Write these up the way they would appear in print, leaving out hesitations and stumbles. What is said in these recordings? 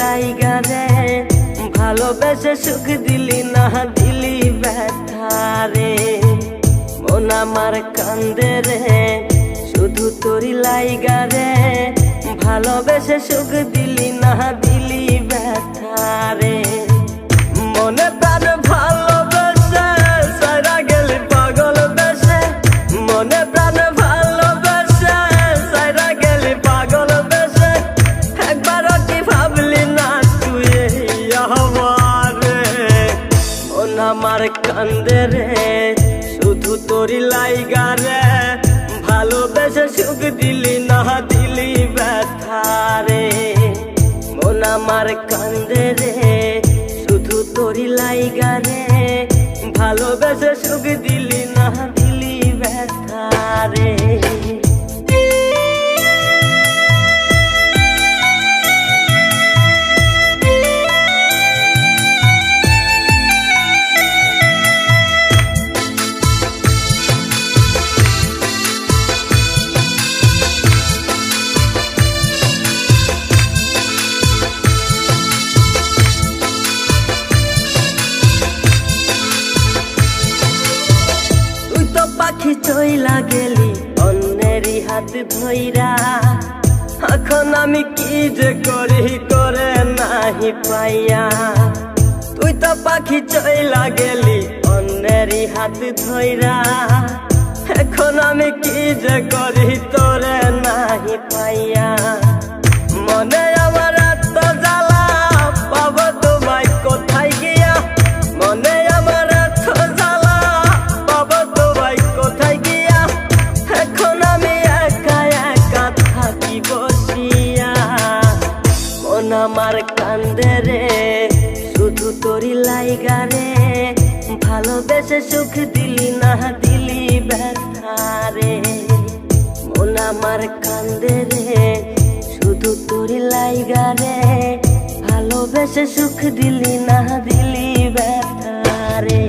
লাইগা রে ভালোবেসে সুখ দিলি না দিলি ব্যথা রে। মন আমার কান্দে রে শুধু তোরি লাইগা রে ভালোবেসে সুখ দিলি না দিলি ব্যথা রে। মনে প্রাণ ভালোবেসে সারা গেলি পাগল বেশে, মনে প্রাণ ভালোবেসে সারা গেলি পাগল বেশে। একবারও কি ভাবলি না তুই আমারে? মন আমার কান্দে রে শুধু তোরি লাইগা রে ভালোবেসে সুখ দিলি না দিলি ব্যথা রে। মন আমার কান্দে রে শুধু তোরি লাইগা রে ভালোবেসে সুখ দিলি না দিলি ব্যথা রে। পাখি চইলা গেলি অন্যেরই হাত ধইরা, এখন আমি কি যে করি করে নাহি পাইয়া। তুই তো পাখি চইলা গেলি অন্যেরই হাত ধইরা, এখন আমি কি যে করি তোরে নাহি পাইয়া। মনে আমার এত জ্বালা পাবো তোমায় কোথায় গিয়া, মনে আমার এত জ্বালা পাবো তোমায় কোথায় গিয়া। এখন আমি একা একা থাকি বসিয়া। মন আমার কান্দে রে শুধু তোরি লাইগা রে ভালোবেসে সুখ দিলি না দিলি ব্যথা রে। মন আমার কান্দে রে শুধু তোরি লাইগা রে ভালোবেসে সুখ দিলি না দিলি ব্যথা রে।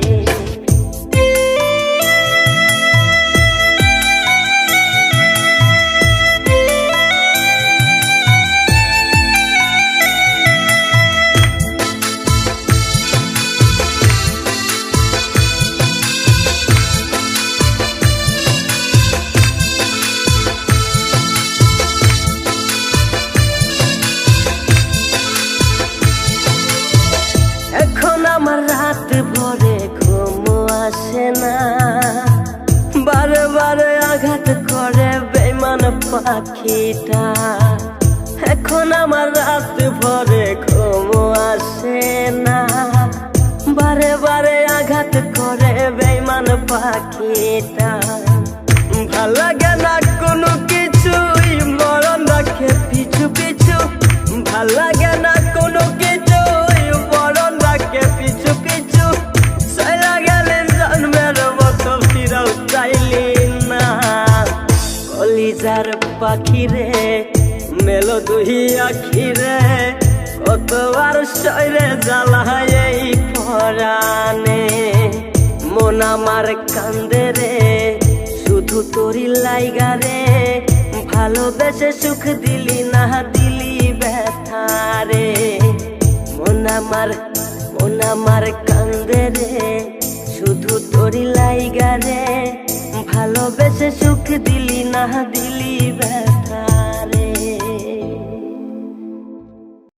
এখন আমার রাত ভরে ঘুম আসে না, বারে বারে আঘাত করে বেঈমান পাখিটা। এখন আমার রাত ভরে ঘুম আসে না, বারে বারে আঘাত করে বেঈমান পাখিটা। ভাল লাগে না কোনো কিছুই মরণ রাখে পিছু পিছু, ভাল লাগে না কোনো কিছুই মরণ রাখে পিছু পিছু। চলা গেলে জন্মের মতো ফিরাও চাইলি না। কলিজার পাখি রে মেলো দুই আখি রে কতবার শরীরে জ্বালায় এই পরাণে। মন আমার কান্দে রে শুধু তোরি লাইগা রে ভালোবেসে সুখ দিলি না দিলি ব্যথা রে। মন আমার কান্দে রে শুধু তোরি লাইগা রে ভালোবেসে সুখ দিলি না দিলি ব্যথা।